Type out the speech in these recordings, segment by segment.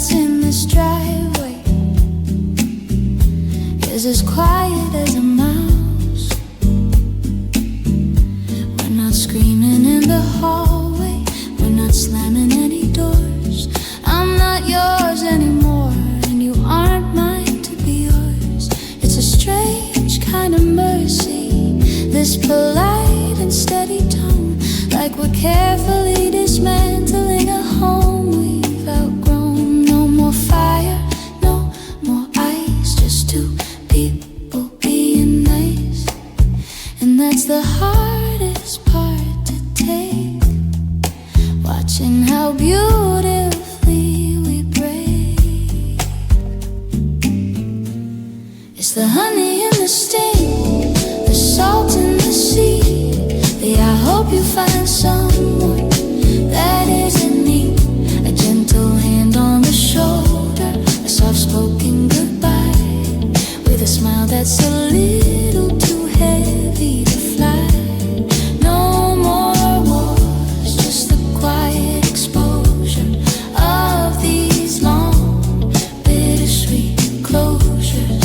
silence in this driveway is as quiet as a mouse. We're not screaming in the hallway, we're not slamming any doors. I'm not yours anymore, and you aren't mine to be yours. It's a strange kind of mercy, this polite and steady tone, like we're carefully dismantling a home we've outgrown. No more fire, no more ice, just two people being nice. And that's the hardest part to take, watching how beautifully we break. It's the honey and the sting, the salt and the sea. I hope you find someone that isn't me. A gentle hand on the shoulder, a soft-spoken goodbye, with a smile that's a little too heavy to fly. No more wars, just the quiet exposure of these long, bittersweet closures.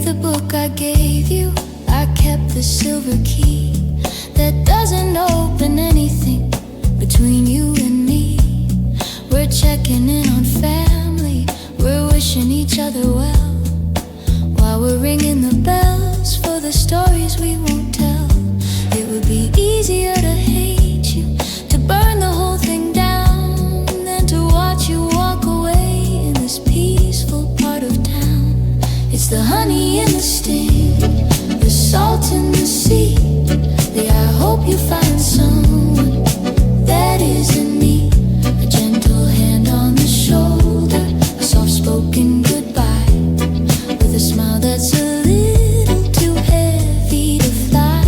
The book I gave you, I kept the silver key that doesn't open anything between you and me. We're checking in on family, we're wishing each other well, while we're ringing the bells for the stories we won't tell. It would be easier to hate you, to burn the whole thing down, than to watch you walk away in this peaceful part of town. It's the honey and the sting, the salt in the sea. I hope you find someone that isn't me. A gentle hand on the shoulder, a soft-spoken goodbye, with a smile that's a little too heavy to fly.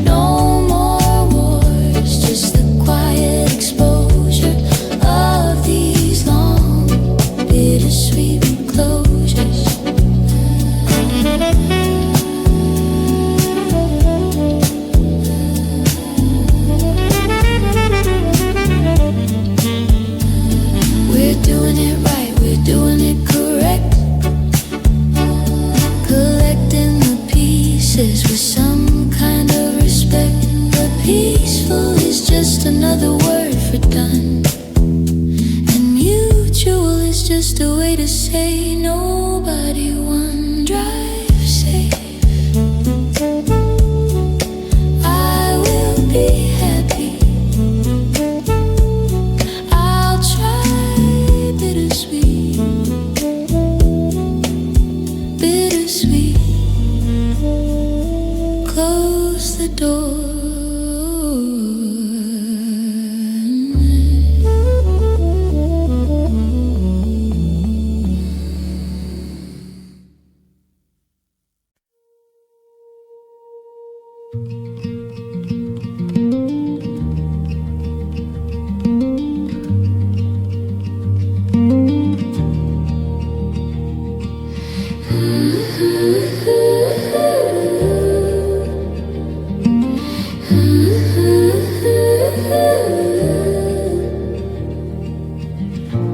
No more wars, just the quiet exposure of these long, bittersweet closures. We're doing it right, we're doing it correct, collecting the pieces with some kind of respect. But peaceful is just another word for done, and mutual is just a way to say nobody won. Drive safe, I will be happy, I'll try bittersweet, bittersweet. Close the door.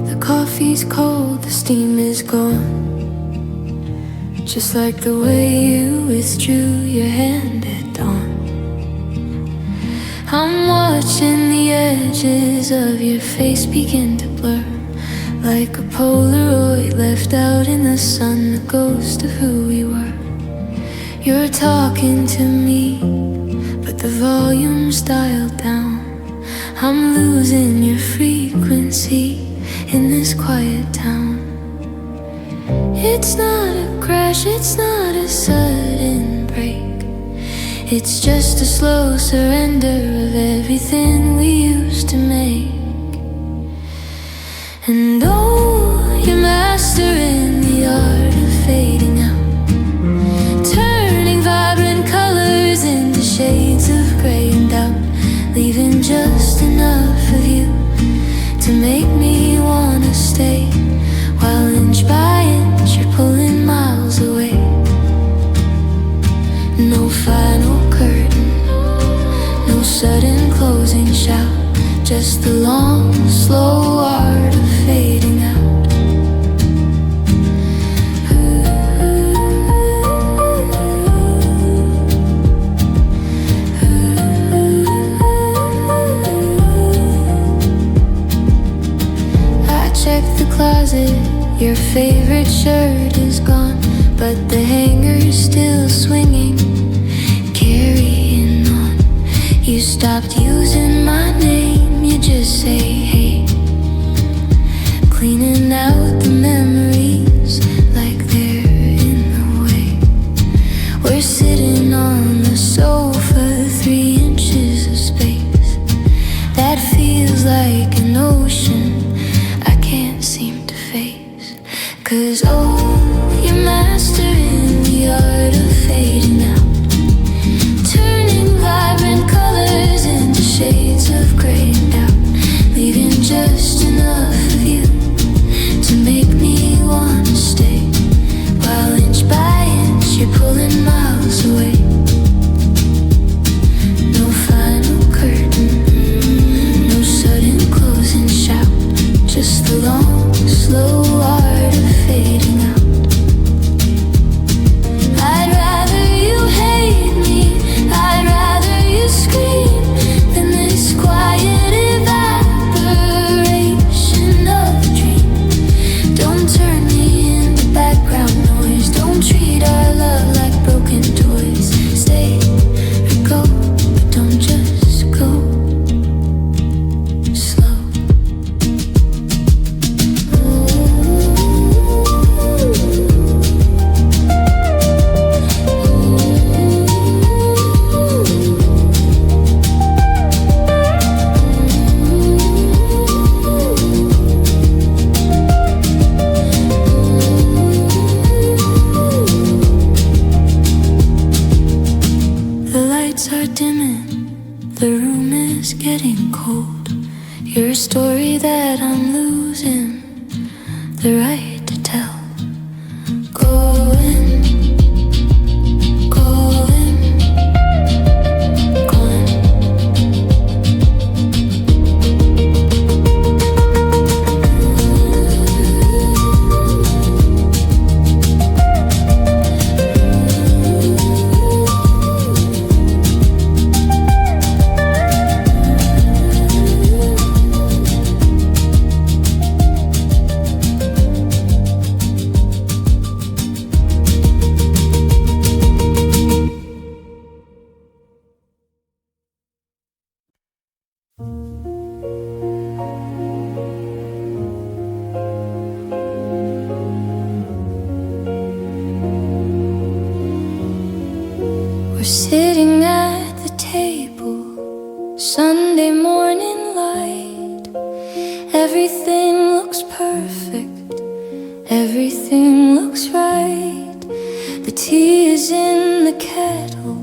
The coffee's cold, the steam is gone, just like the way you withdrew your hand at dawn. I'm watching the edges of your face begin to blur, like a Polaroid left out in the sun, the ghost of who we were. You're talking to me, but the volume's dialed down. I'm losing your frequency in this quiet town. It's not a crash, it's not a sudden break, it's just a slow surrender of everything we used to make. And oh, you're mastering the art of fading out, turning vibrant colors into shades of gray and doubt, leaving just enough of you to make me wanna stay, while inch by inch you're pulling miles away. reach out, just the long, slow art of fading out. Check the closet, your favorite shirt is gone, but the hanger's still swinging, carrying on. You stopped using my name, you just say hey, cleaning out the memories like they're in the way. We're sitting on the sofa, 3 inches of space that feels like an ocean I can't seem to face. 'Cause oh, you're mastering the art of fading out, turning vibrant colors into shades of gray and doubt, leaving just enough of you to make me wanna stay, while inch by inch you're pulling miles away. No final curtain, no sudden closing shout, just the long, slow art of fading out. I'd rather you hate me, I'd rather you scream, than this quiet evaporation of a dream. Don't turn me into background noise, don't treat our love like broken toys. Stay or go, but don't just go slow. The lights are dimming, the room is getting cold. You're a story that I'm losing the right to tell. Going, going, going. We're sitting at the table, Sunday morning light. Everything looks perfect, everything looks right. The tea is in the kettle,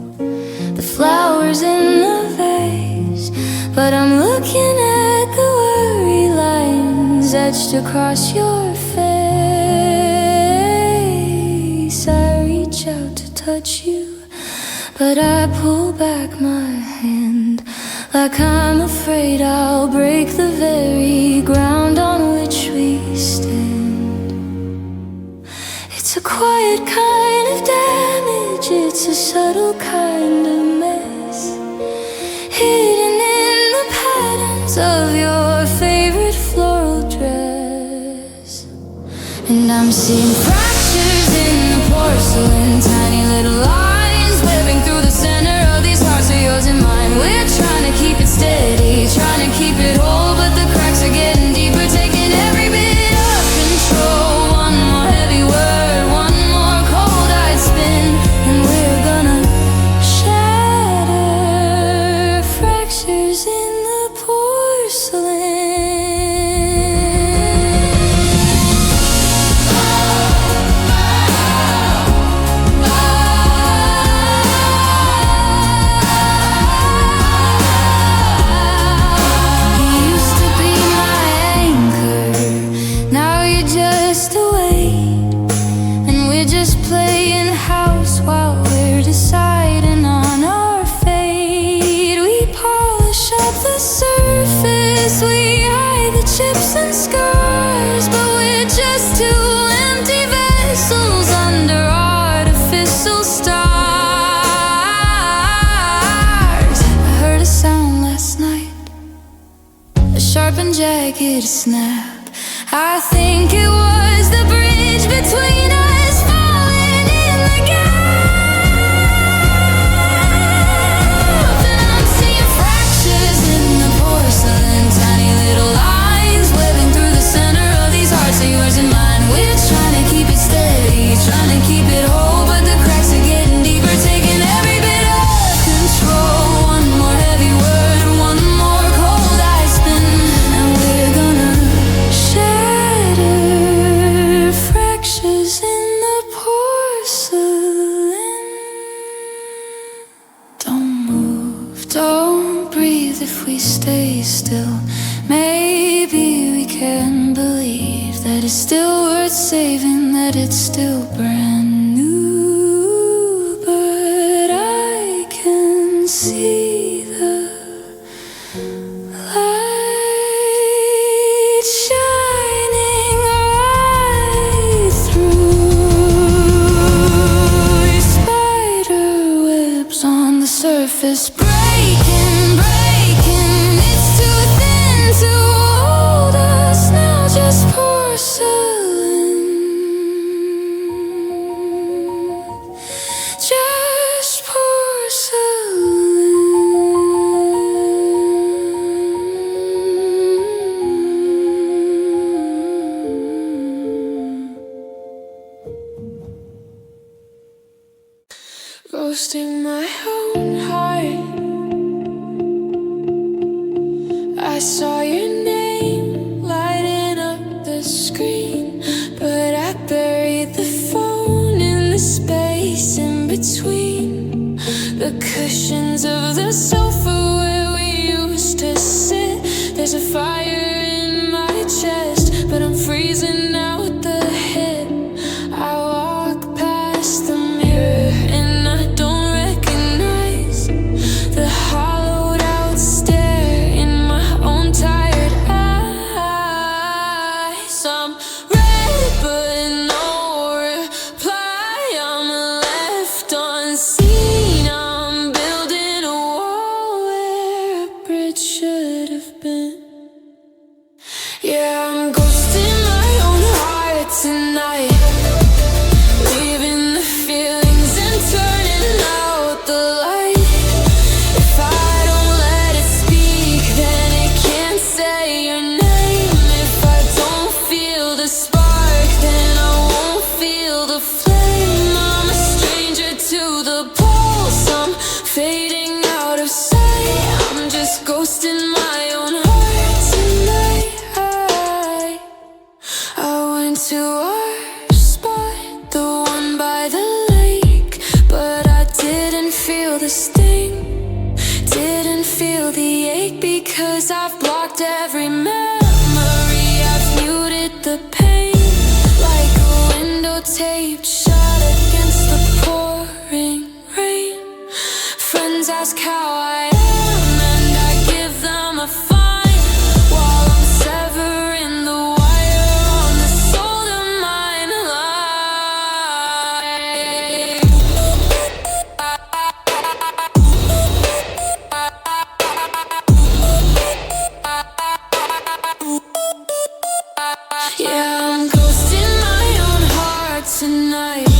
the flowers in the vase, but I'm looking at the worry lines etched across your face. I reach out to touch you, but I pull back my hand, like I'm afraid I'll break the very ground on which we stand. It's a quiet kind of damage, it's a subtle kind of mess, hidden in the patterns of your favorite floral dress. And I'm seeing fractures in the porcelain, tiny little lines webbing through the center of these hearts of yours and mine. We're trying to keep it steady, trying to keep it whole, but the cracks are getting deeper, taking every bit of control. One more heavy word, one more cold-eyed spin, and we're gonna shatter. Fractures in the porcelain. Deciding on our fate, we polish up the surface. we hide the chips and scars, but we're just two empty vessels under artificial stars. I heard a sound last night, a sharp and jagged snap. I think it was the bridge between us falling in the gap. And I'm seeing fractures in the porcelain, tiny little lines webbing through the center of these hearts of yours and mine. We're trying to keep it steady, trying to keep it whole, but the cracks are getting deeper, taking every bit of control. One more heavy word, one more cold ice spin, and we're gonna shatter fractures in the porcelain. Don't move, don't breathe if we stay still. Maybe we can believe that it's still worth saving, that it's still brand new. But I can see the light shining right through your spider webs on the surface, breaking, breaking. It's too thin to hold us now, just porcelain, just porcelain. Roasting my own heart, I saw your name lighting up the screen, but I buried the phone in the space in between the cushions of the sofa where we used to sit. There's a fire in my chest, but I'm freezing out the head. I walk past the mirror and I don't recognize the hollowed out stare in my own tired eyes. I'm ready but no reply, I'm left unseen. I'm building a wall where a bridge should have been. Yeah, I'm ghosting my own heart tonight, leaving the feelings and turning out the light. If I don't let it speak, then it can't say your name. If I don't feel the spark, then I won't feel the flame. I'm a stranger to the pulse, I'm fading out of sight. I'm just ghosting my own heart tonight. I went to our spot, the one by the lake, but I didn't feel the sting, didn't feel the ache, because I've blocked every memory, I've muted the pain, like a window taped shut against the pouring rain. Friends ask how I am and I give them a fine, while I'm severing the wire on the soul of mine line. Yeah, I'm ghosting my own heart tonight,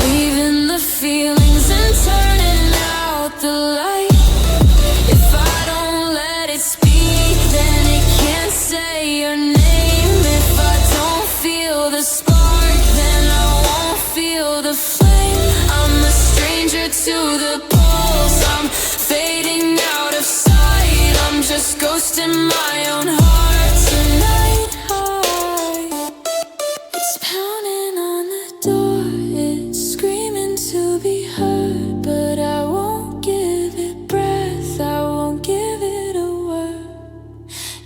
leaving the feelings and turning out the light. If I don't let it speak, then it can't say your name. If I don't feel the spark, then I won't feel the flame. I'm a stranger to the pulse, I'm fading out of sight. I'm just ghosting my own heart tonight. It's pounding on the door, it's screaming to be heard, but I won't give it breath, I won't give it a word.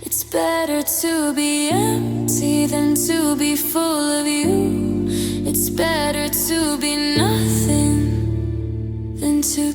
It's better to be empty than to be full of you. It's better to be nothing than to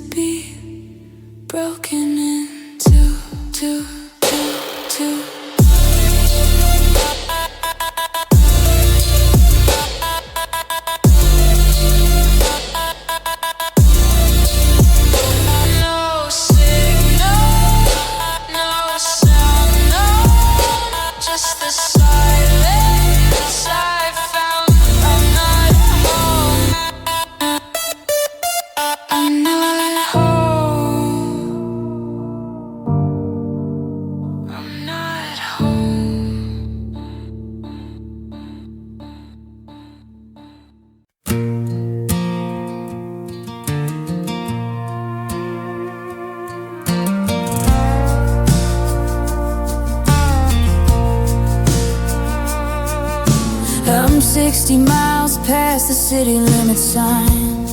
60 miles past the city limit sign,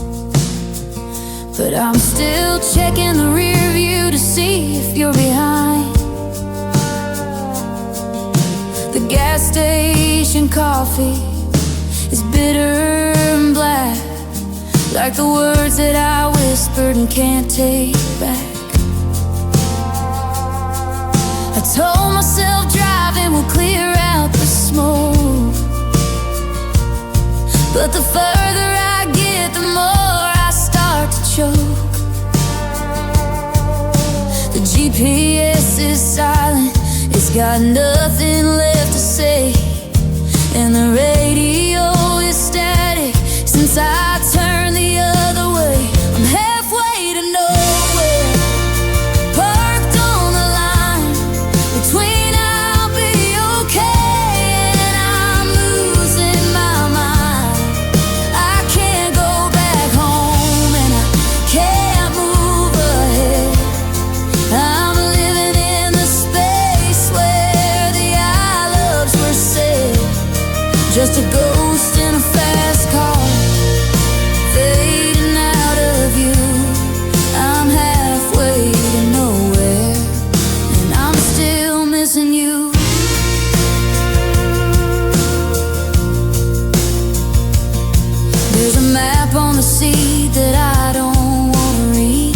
but I'm still checking the rear view to see if you're behind. The gas station coffee is bitter and black, like the words that I whispered and can't take back. I told myself driving will clear out the smoke, but the further I get, the more I start to choke. The GPS is silent, it's got nothing left to say, and the radio is static since I turned the other way. I'm halfway to nowhere, parked on the line between I'll be okay and I'm losing my mind. I can't go back home and I can't move ahead. I'm living in the space where the I loves were said, just a ghost in a fast car, fading out of view. I'm halfway to nowhere, and I'm still missing you. There's a map on the seat that I don't wanna read,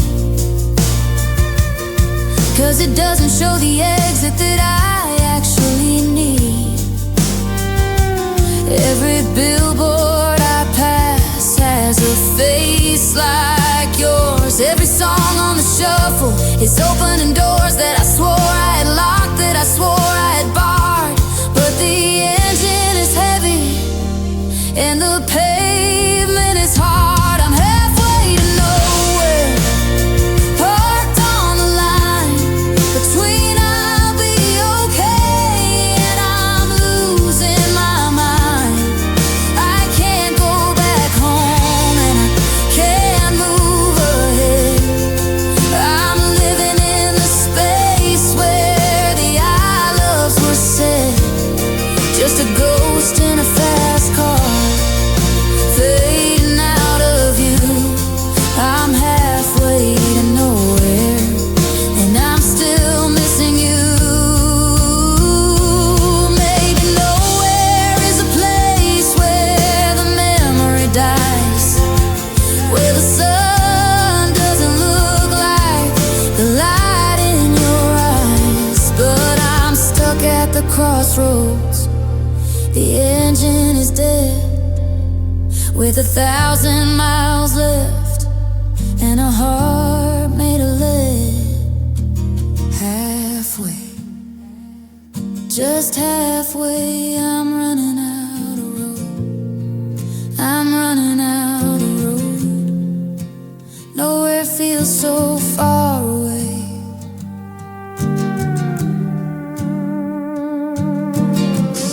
'cause it doesn't show the exit that I actually need. Every billboard I pass has a face like yours. Every song on the shuffle is opening doors that I swore I had locked, that I swore I had barred. But the engine is heavy and the pavement is hard. I'm halfway to nowhere, parked on the line between I'll be okay and I'm losing my mind. I can't go back home and I can't move ahead. I'm living in the space where the I loves were said, just a ghost in a fast car, fading out of view. I'm halfway to nowhere, and I'm still missing you. Maybe nowhere is a place where the memory dies, where the sun doesn't look like the light in your eyes. But I'm stuck at the crossroads, the engine is dead, with 1,000 miles left and a heart made of lead. Halfway, just halfway, I'm running out of road. I'm running out of road. Nowhere feels so far away.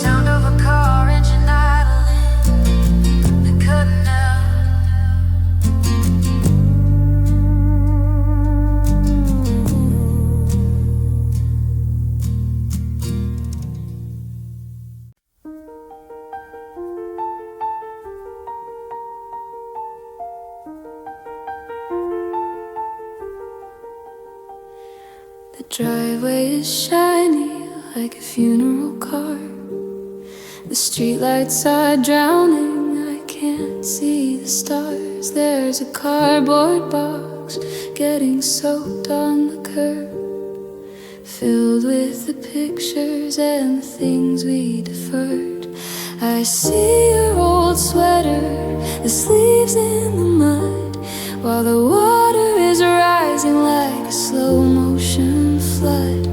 Sound of a car engine idling, the cutting out. The driveway is shiny like a funeral car. The streetlights are drowning, I can't see the stars. There's a cardboard box getting soaked on the curb, filled with the pictures and the things we deferred. I see your old sweater, the sleeves in the mud, while the water is rising like a slow motion flood.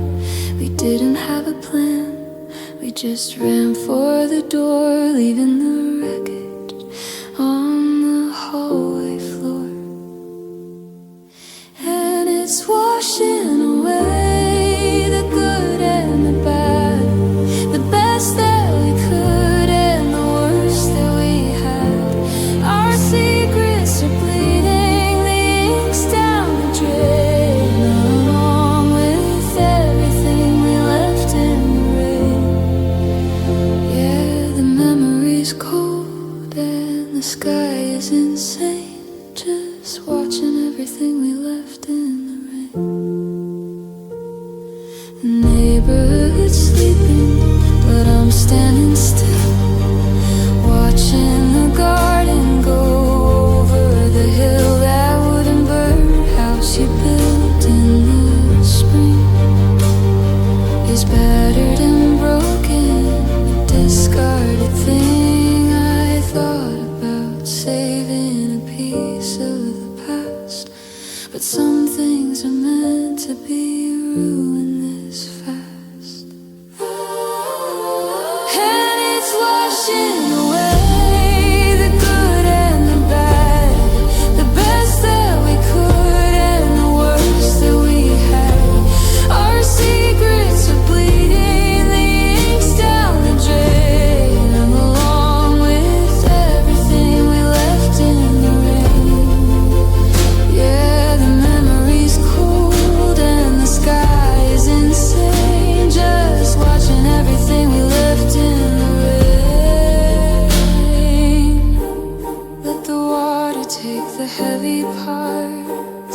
We didn't have a plan, we just ran for the door, leaving the wreckage on the hallway floor. And it's washing away the good and the bad, the best that we could and the worst that we had. Our secrets are bleeding, the ink's down the drain, along with everything we left in the rain. Yeah, the memory's cold, sky is insane, just watching everything we left in the rain. The neighborhood's sleeping, but I'm standing still, watching the garden go over the hill. That wooden birdhouse you built in the spring is battered and broken, a discarded thing. I thought about saving a piece of the past, but some things are meant to be ruined this fast. And it's washing away the good and the bad, the best that we could and the worst that we had. Our secrets are bleeding, the ink's down the drain, along with everything we left in the rain. Yeah, the memory's cold and the sky is insane, just watching everything we left in the rain. Let the water take the heavy part,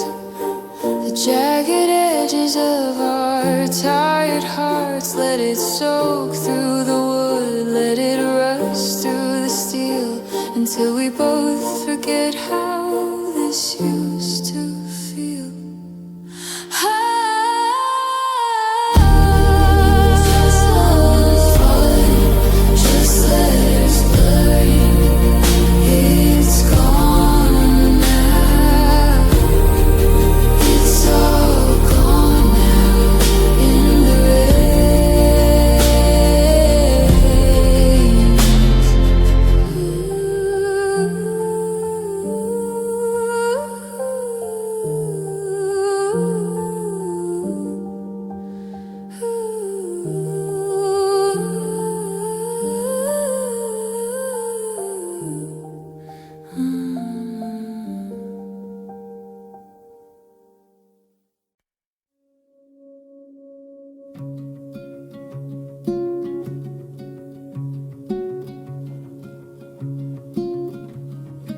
the jagged edges of our tired hearts. Let it soak through the wood, let it rust through the steel, until we both forget how this used to feel. Just love fun, just letters blurring. It's gone now, it's all gone now in the rain.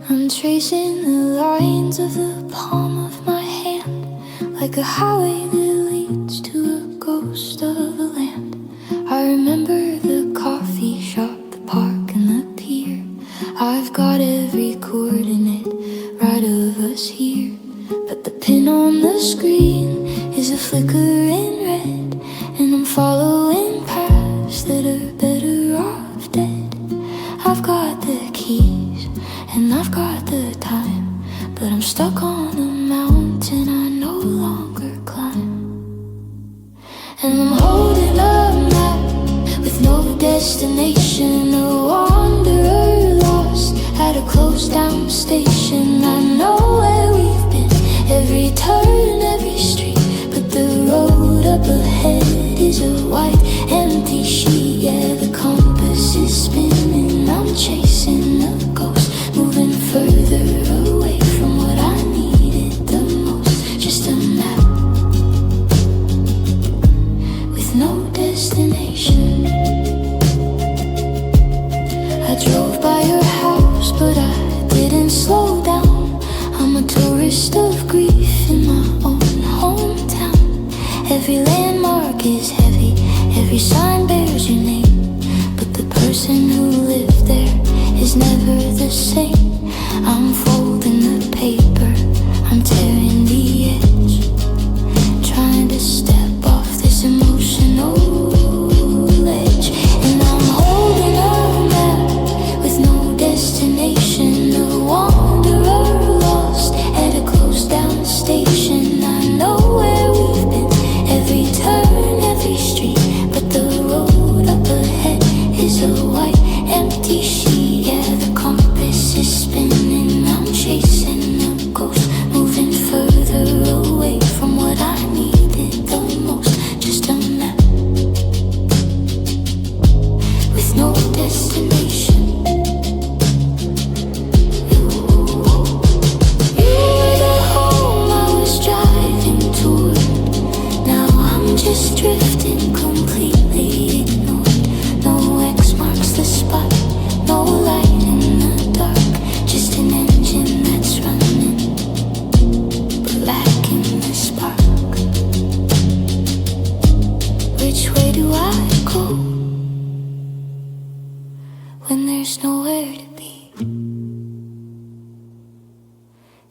I'm tracing the lines of the palm of my hand, like a highway that leads to a ghost of a land. I remember the coffee shop, the park and the pier. I've got every coordinate right of us here, but the pin on the screen is a flickering red, and I'm following paths that are better off dead. I've got the keys and I've got the time, but I'm stuck on a mountain I no longer climb. And I'm holding a map with no destination, a wanderer lost at a closed down station. I know where we've been, every turn, every street, but the road up ahead is a white empty sheet. Yeah, the compass is spinning, I'm chasing a ghost, moving further away from what I needed the most. Just a map with no destination. I drove by your house, but I didn't slow down. I'm a tourist of grief in my own hometown. Every landmark is heavy, every sign bears your name, but the person who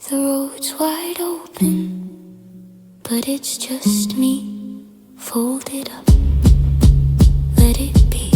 The road's wide open, but it's just me. Fold it up, let it be.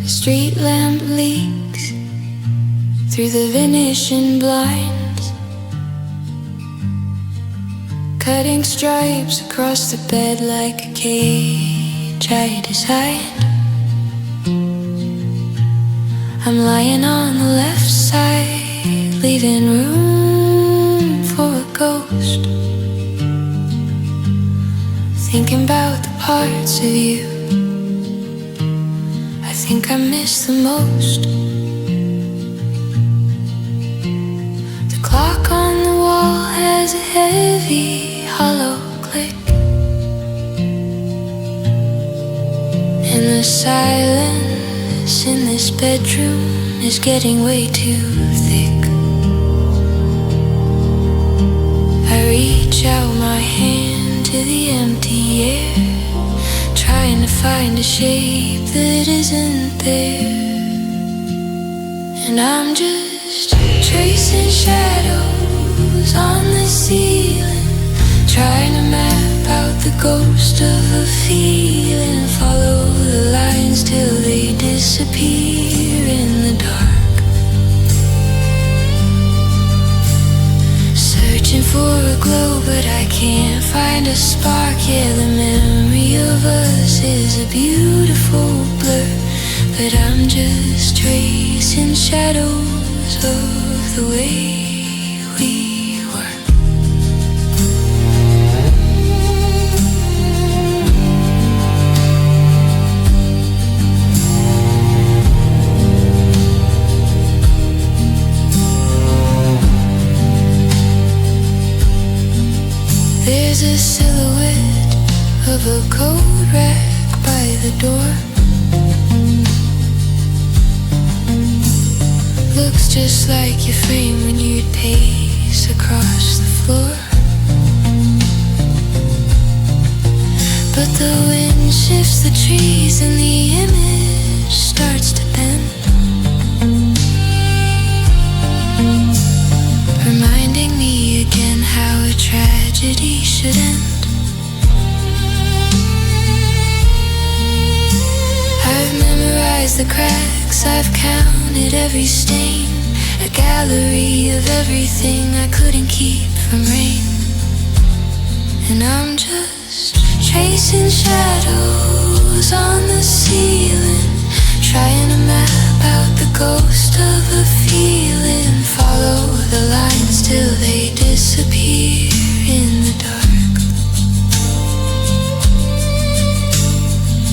Street lamp leaks through the Venetian blinds, cutting stripes across the bed like a cage I designed. I'm lying on the left side, leaving room for a ghost, thinking about the parts of you I think I miss the most. The clock on the wall has a heavy, hollow click, and the silence in this bedroom is getting way too thick. I reach out my hand to the empty air, trying to find a shape that isn't there. And I'm just tracing shadows on the ceiling, trying to map out the ghost of a feeling. Follow the lines till they disappear in the dark, searching for a glow, but I can't find a spark. Yeah, the memory of us is a beautiful blur, but I'm just tracing shadows of the way we were. There's a silhouette of a coat rack by the door. Looks just like your frame when you'd pace across the floor. But the wind shifts the trees and the image starts to bend, reminding me again how a tragedy should end. I've memorized the cracks, I've counted every stain, a gallery of everything I couldn't keep from rain. And I'm just tracing shadows on the ceiling, trying to map out the ghost of a feeling. Follow the lines till they disappear in the dark,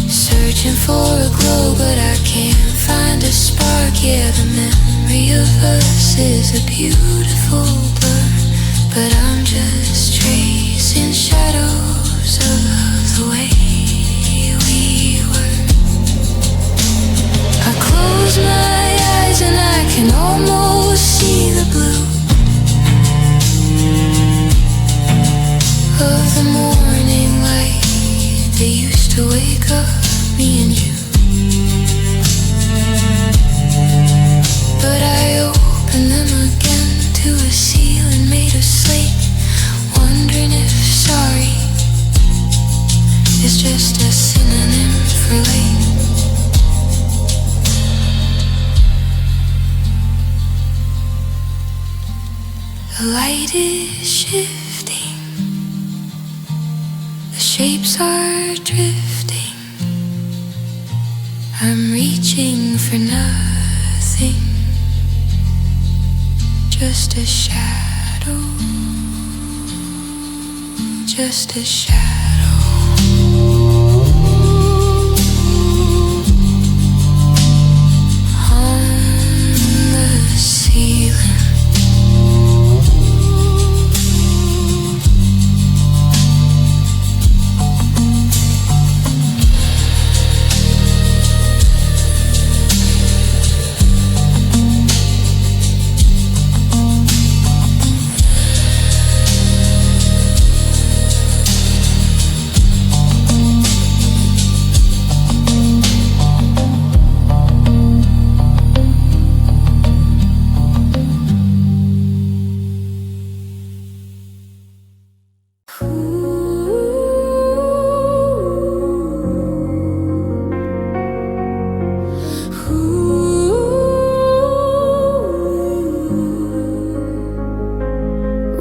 searching for a glow, but I can't find a spark. Yeah, the memory of us is a beautiful blur, but I'm just tracing shadows of the way we were. I close my eyes and I can almost see the blue of the morning light that used to wake up me and you. But I open the The light is shifting, the shapes are drifting. I'm reaching for nothing, just a shadow, just a shadow.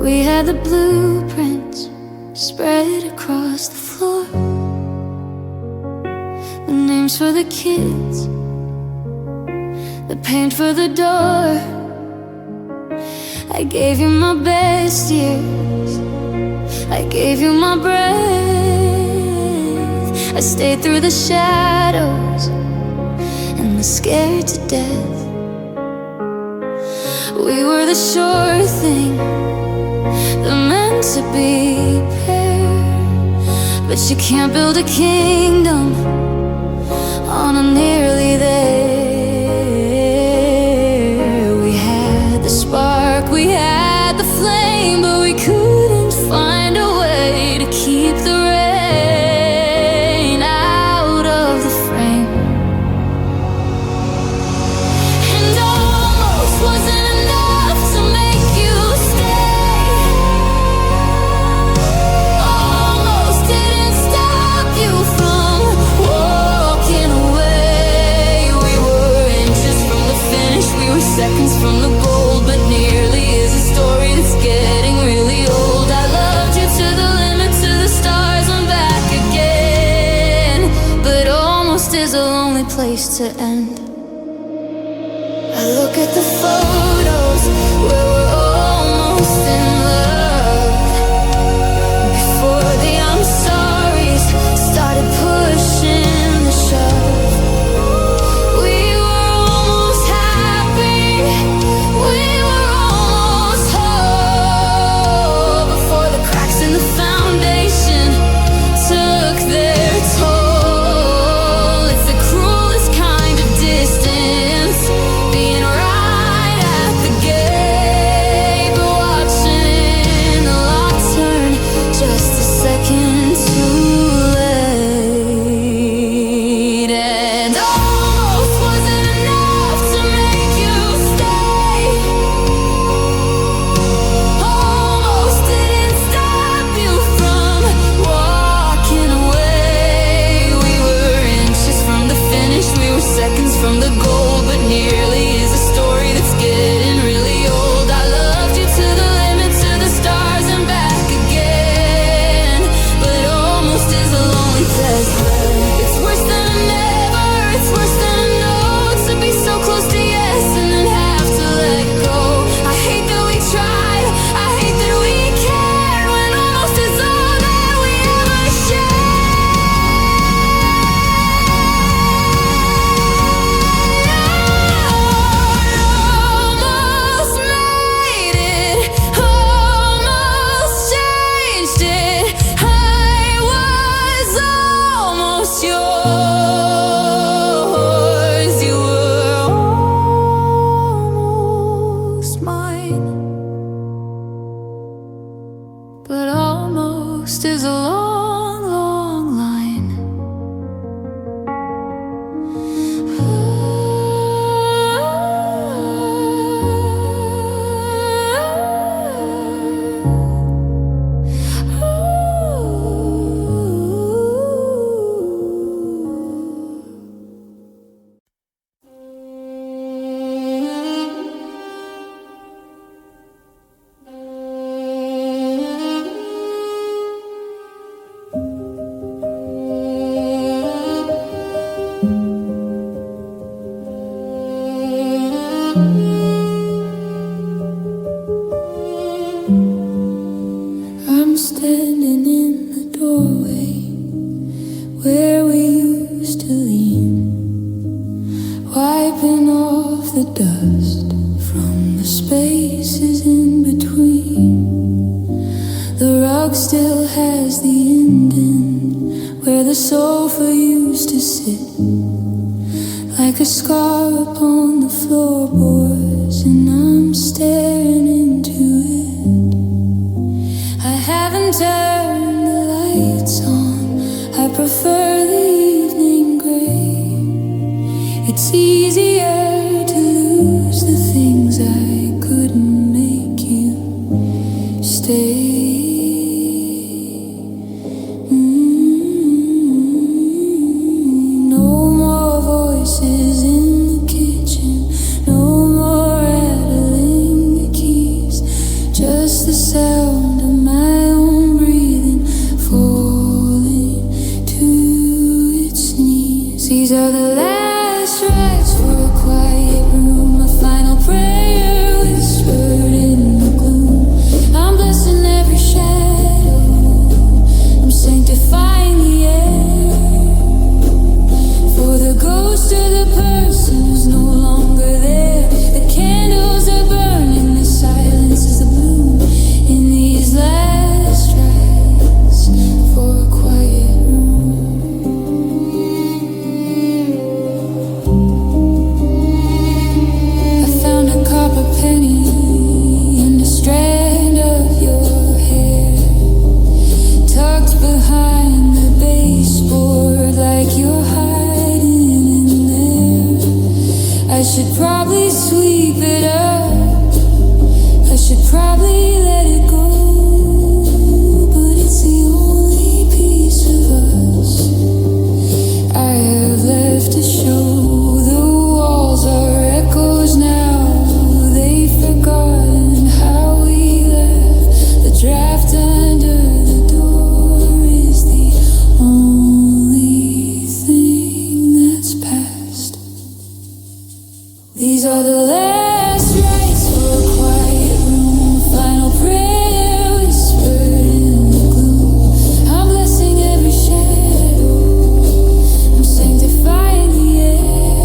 We had the blueprints spread across the floor, the names for the kids, the paint for the door. I gave you my best years, I gave you my breath. I stayed through the shadows and was scared to death. We were the sure thing, the meant to be pair. But you can't build a kingdom on a nearly there. We had the spark, we had the flame, but we couldn't find a way to keep the rain out of the frame. And almost wasn't enough to make you stay. Almost didn't stop you from walking away. We were inches from the finish, we were seconds from the gold, but nearly is a story that's getting really old. I loved you to the limit, to the stars, I'm back again. But almost is a lonely place to end. I look at the photos where we're almost in love, before the I'm sorries started pushing the shove. We were almost happy, we were almost whole, before the cracks in the foundation took their toll. It's the cruelest kind of I'm standing in the doorway where we used to lean, wiping off the dust from the spaces in between. The rug still has the indent where the sofa used to sit, like a scar upon the floorboards, and I'm staring into it. I haven't turned the lights on, I prefer the evening gray. It's easier to lose the things I couldn't make you stay. No more voices in the kitchen, no more rattling the keys, just the sound of my own breathing falling to its knees. These are the last rites for a quiet room, a final prayer whispered in the gloom. I'm blessing every shadow, I'm sanctifying the air for the ghost of the person who's no longer there. The candles are burning, the silence is the bloom in these last rites for a quiet room. I found a copper penny in a strand of your hair, tucked behind the baseboard like you're hiding in there. I should probably sweep it up, I should probably let it go, but it's the only piece of us I have left to show. The walls are echoes now, they've forgotten how we left. The draft under the door is the only thing that's past. These are the last rites for a quiet room, final prayer whispered in the gloom. I'm blessing every shadow, I'm sanctifying the air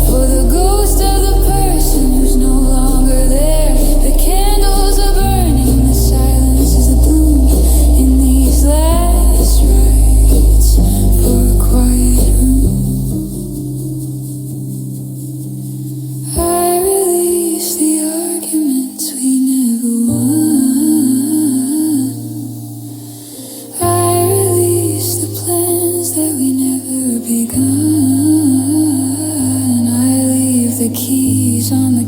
for the ghost of the person who's no longer there. The candles are burning, the silence is the bloom in these last rites for a quiet room. I release the arguments we never won, I release the plans that we never begun. I leave the keys on the